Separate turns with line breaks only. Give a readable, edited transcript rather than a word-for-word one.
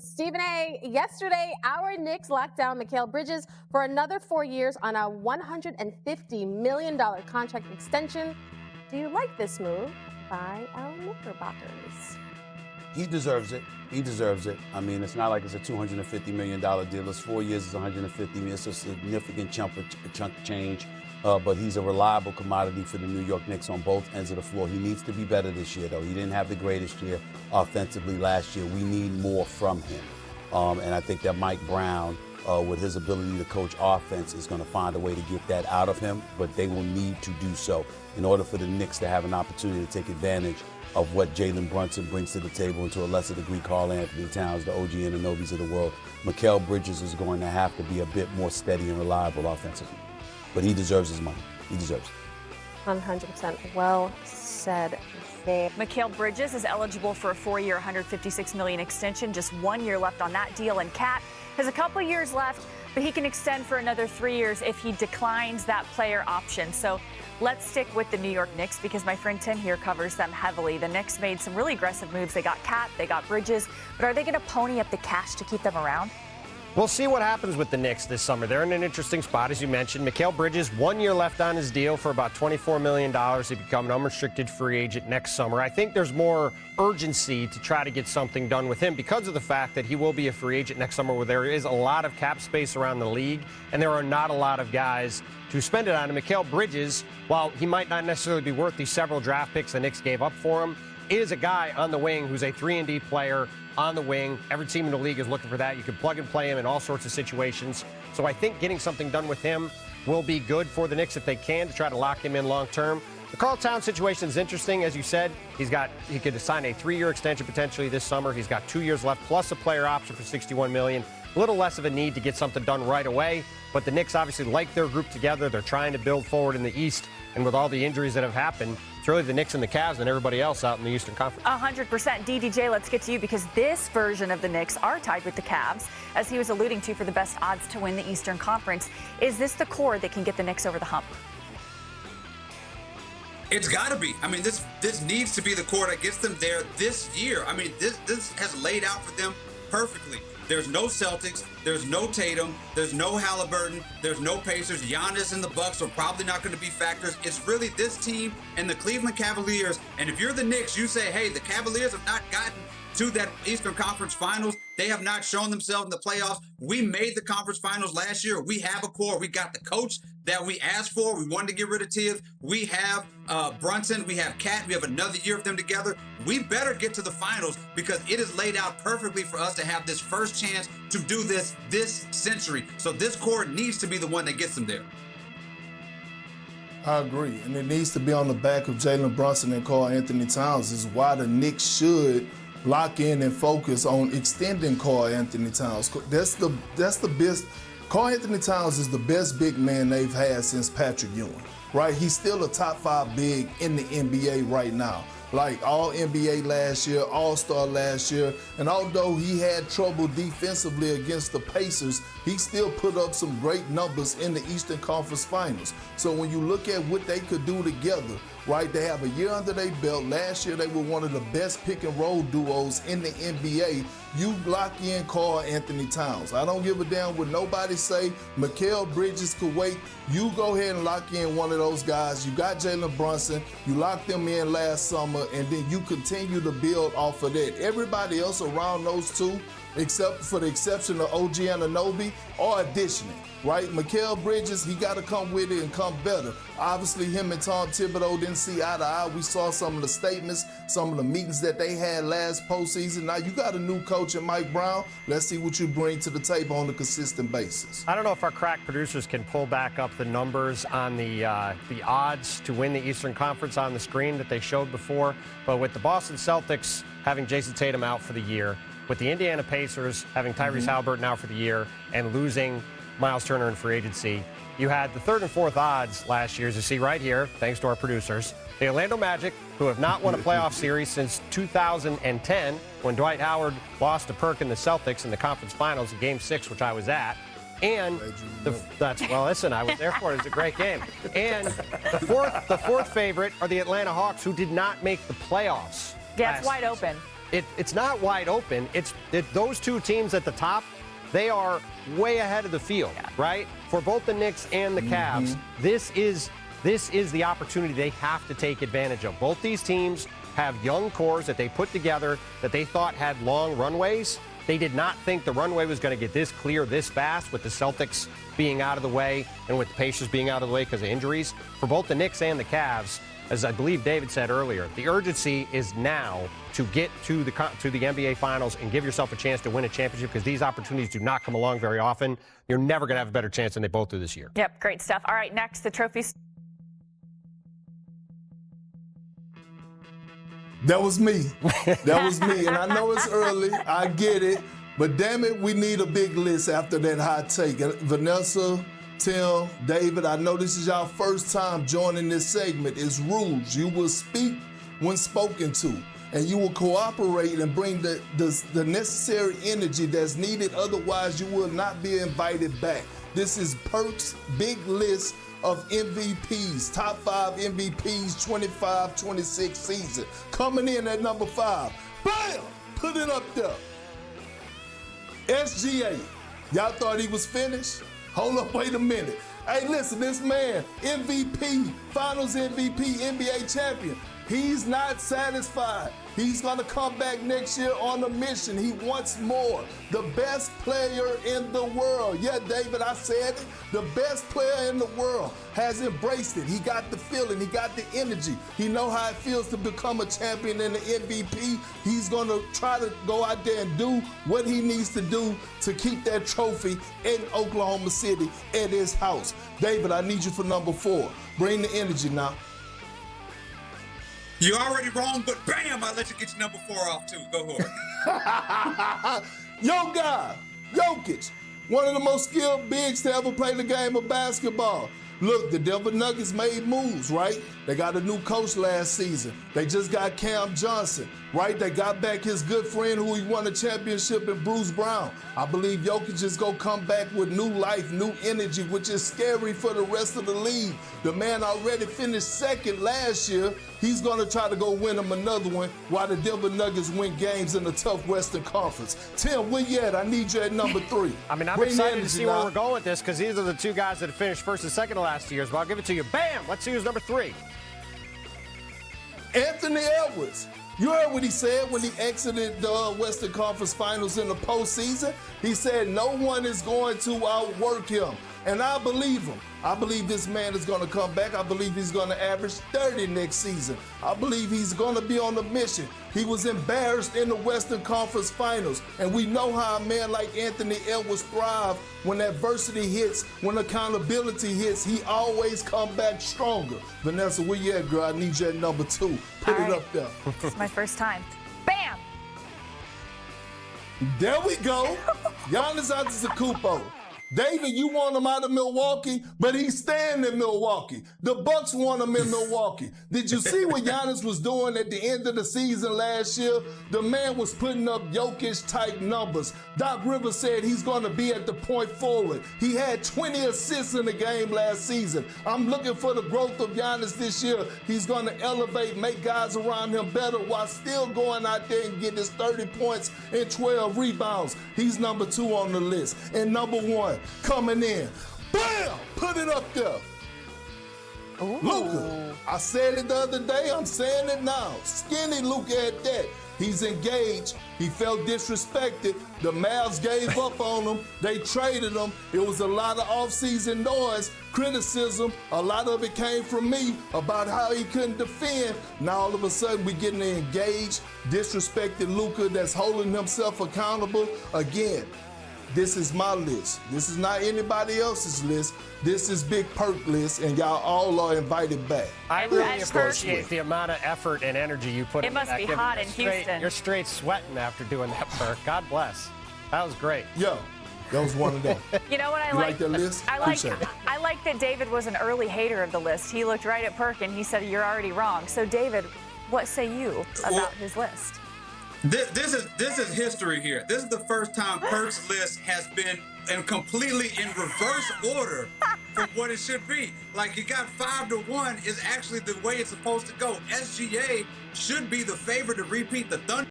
Stephen A., yesterday, our Knicks locked down Mikal Bridges for another 4 years on a $150 million contract extension. Do you like this move by our Knickerbockers?
He deserves it. He deserves it. I mean, it's not like it's a $250 million deal. It's 4 years, it's $150 million. It's a significant chunk of change. But he's a reliable commodity for the New York Knicks on both ends of the floor. He needs to be better this year, though. He didn't have the greatest year offensively last year. We need more from him. And I think that Mike Brown, with his ability to coach offense, is going to find a way to get that out of him. But they will need to do so in order for the Knicks to have an opportunity to take advantage of what Jalen Brunson brings to the table, and to a lesser degree, Karl Anthony Towns, the OG Anunobys of the world. Mikal Bridges is going to have to be a bit more steady and reliable offensively. But he deserves his money. He deserves it.
100% well said there.
Mikal Bridges is eligible for a 4-year, $156 million extension. Just 1 year left on that deal. And Cat has a couple years left, but he can extend for another 3 years if he declines that player option. So let's stick with the New York Knicks because my friend Tim here covers them heavily. The Knicks made some really aggressive moves. They got Cat, they got Bridges, but are they going to pony up the cash to keep them around?
We'll see what happens with the Knicks this summer. They're in an interesting spot, as you mentioned. Mikal Bridges, 1 year left on his deal for about $24 million. He become an unrestricted free agent next summer. I think there's more urgency to try to get something done with him because of the fact that he will be a free agent next summer, where there is a lot of cap space around the league, and there are not a lot of guys to spend it on. And Mikal Bridges, while he might not necessarily be worth the several draft picks the Knicks gave up for him, is a guy on the wing who's a 3-and-D player on the wing. Every team in the league is looking for that. You can plug and play him in all sorts of situations. So I think getting something done with him will be good for the Knicks if they can, to try to lock him in long term. The Karl Towns situation is interesting. As you said, he could sign a 3-year extension potentially this summer. He's got 2 years left, plus a player option for $61 million. A little less of a need to get something done right away. But the Knicks obviously like their group together. They're trying to build forward in the East. And with all the injuries that have happened, it's really the Knicks and the Cavs and everybody else out in the Eastern Conference.
100%. DDJ, let's get to you because this version of the Knicks are tied with the Cavs, as he was alluding to, for the best odds to win the Eastern Conference. Is this the core that can get the Knicks over the hump?
It's got to be. I mean, this needs to be the core that gets them there this year. I mean, this has laid out for them perfectly. There's no Celtics, there's no Tatum, there's no Halliburton, there's no Pacers. Giannis and the Bucks are probably not going to be factors. It's really this team and the Cleveland Cavaliers. And if you're the Knicks, you say, hey, the Cavaliers have not gotten to that Eastern Conference Finals. They have not shown themselves in the playoffs. We made the conference finals last year. We have a core. We got the coach that we asked for. We wanted to get rid of Tibbs. We have Brunson. We have Cat. We have another year of them together. We better get to the finals because it is laid out perfectly for us to have this first chance to do this century. So this core needs to be the one that gets them there.
I agree. And it needs to be on the back of Jalen Brunson and Karl Anthony Towns. Is why the Knicks should lock in and focus on extending Karl Anthony Towns. That's the best. Karl Anthony Towns is the best big man they've had since Patrick Ewing, right? He's still a top 5 big in the NBA right now. Like all NBA last year, All-Star last year, and although he had trouble defensively against the Pacers, he still put up some great numbers in the Eastern Conference Finals. So when you look at what they could do together, right, they have a year under their belt. Last year they were one of the best pick-and-roll duos in the NBA. You lock in Karl Anthony Towns. I don't give a damn what nobody say. Mikal Bridges could wait. You go ahead and lock in one of those guys. You got Jalen Brunson. You locked them in last summer, and then you continue to build off of that. Everybody else around those two, except for the exception of OG Anunoby, are auditioning, right? Mikal Bridges, he got to come with it and come better. Obviously, him and Tom Thibodeau didn't see eye to eye. We saw some of the statements, some of the meetings that they had last postseason. Now, you got a new coach in Mike Brown. Let's see what you bring to the table on a consistent basis.
I don't know if our crack producers can pull back up the numbers on the odds to win the Eastern Conference on the screen that they showed before, but with the Boston Celtics having Jason Tatum out for the year, with the Indiana Pacers having Tyrese Halliburton out for the year and losing Miles Turner in free agency, you had the third and fourth odds last year, as you see right here, thanks to our producers. The Orlando Magic, who have not won a playoff series since 2010, when Dwight Howard lost to Perkins the Celtics in the conference finals in Game 6, which I was at. And listen, I was there for it. It was a great game. And the fourth favorite are the Atlanta Hawks, who did not make the playoffs.
Yeah, it's wide open.
it's not wide open. Those two teams at the top, they are way ahead of the field, right? For both the Knicks and the Cavs, this is the opportunity they have to take advantage of. Both these teams have young cores that they put together that they thought had long runways. They did not think the runway was going to get this clear this fast with the Celtics being out of the way and with the Pacers being out of the way because of injuries. For both the Knicks and the Cavs, as I believe David said earlier, the urgency is now to get to the NBA Finals and give yourself a chance to win a championship because these opportunities do not come along very often. You're never going to have a better chance than they both do this year.
Yep, great stuff. All right, next, the trophies.
That was me. That was me. And I know it's early. I get it. But damn it, we need a big list after that hot take. Vanessa, Tim, David, I know this is y'all first time joining this segment. It's rules. You will speak when spoken to. And you will cooperate and bring the necessary energy that's needed. Otherwise, you will not be invited back. This is Perk's big list of MVPs, top 5 MVPs 25-26 season. Coming in at number 5. Bam! Put it up there. SGA. Y'all thought he was finished? Hold up, wait a minute. Hey, listen, this man, MVP, Finals MVP, NBA champion. He's not satisfied. He's going to come back next year on a mission. He wants more. The best player in the world. Yeah, David, I said it. The best player in the world has embraced it. He got the feeling. He got the energy. He knows how it feels to become a champion and an MVP. He's going to try to go out there and do what he needs to do to keep that trophy in Oklahoma City at his house. David, I need you for number 4. Bring the energy now.
You're already wrong, but bam, I let you get your number 4 off too. Go for it.
Yo guy, Jokic, one of the most skilled bigs to ever play the game of basketball. Look, the Denver Nuggets made moves, right? They got a new coach last season. They just got Cam Johnson, right? They got back his good friend who he won a championship in Bruce Brown. I believe Jokic is going to come back with new life, new energy, which is scary for the rest of the league. The man already finished second last year. He's going to try to go win him another one while the Denver Nuggets win games in the tough Western Conference. Tim, where you at? I need you at number 3.
I mean, I'm excited to see where we're going with this because these are the two guys that have finished first and second the last 2 years. But I'll give it to you. Bam! Let's see who's number 3.
Anthony Edwards. You heard what he said when he exited the Western Conference Finals in the postseason? He said no one is going to outwork him. And I believe him. I believe this man is going to come back. I believe he's going to average 30 next season. I believe he's going to be on a mission. He was embarrassed in the Western Conference Finals. And we know how a man like Anthony Edwards thrives when adversity hits, when accountability hits. He always come back stronger. Vanessa, where you at, girl? I need you at number 2. Put it up there.
This is my first time. Bam!
There we go. Giannis Antetokounmpo. David, you want him out of Milwaukee, but he's staying in Milwaukee. The Bucks want him in Milwaukee. Did you see what Giannis was doing at the end of the season last year? The man was putting up Jokic-type numbers. Doc Rivers said he's going to be at the point forward. He had 20 assists in the game last season. I'm looking for the growth of Giannis this year. He's going to elevate, make guys around him better while still going out there and getting his 30 points and 12 rebounds. He's number 2 on the list. And number 1, coming in. Bam! Put it up there. Ooh. Luka. I said it the other day. I'm saying it now. Skinny Luka at that. He's engaged. He felt disrespected. The Mavs gave up on him. They traded him. It was a lot of offseason noise, criticism. A lot of it came from me about how he couldn't defend. Now all of a sudden we're getting engaged, disrespected Luka that's holding himself accountable. Again, this is my list. This is not anybody else's list. This is Big Perk list, and y'all all are invited back.
I really appreciate the amount of effort and energy you put into that.
It must be hot in Houston.
You're straight sweating after doing that, Perk. God bless. That was great.
Yo, that was one of them.
You know what I
like? You like that list?
I like that David was an early hater of the list. He looked right at Perk and he said, "You're already wrong." So, David, what say you about his list?
This is history here. This is the first time Perk's list has been completely in reverse order from what it should be. Like, you got 5-1 is actually the way it's supposed to go. SGA should be the favorite to repeat the Thunder.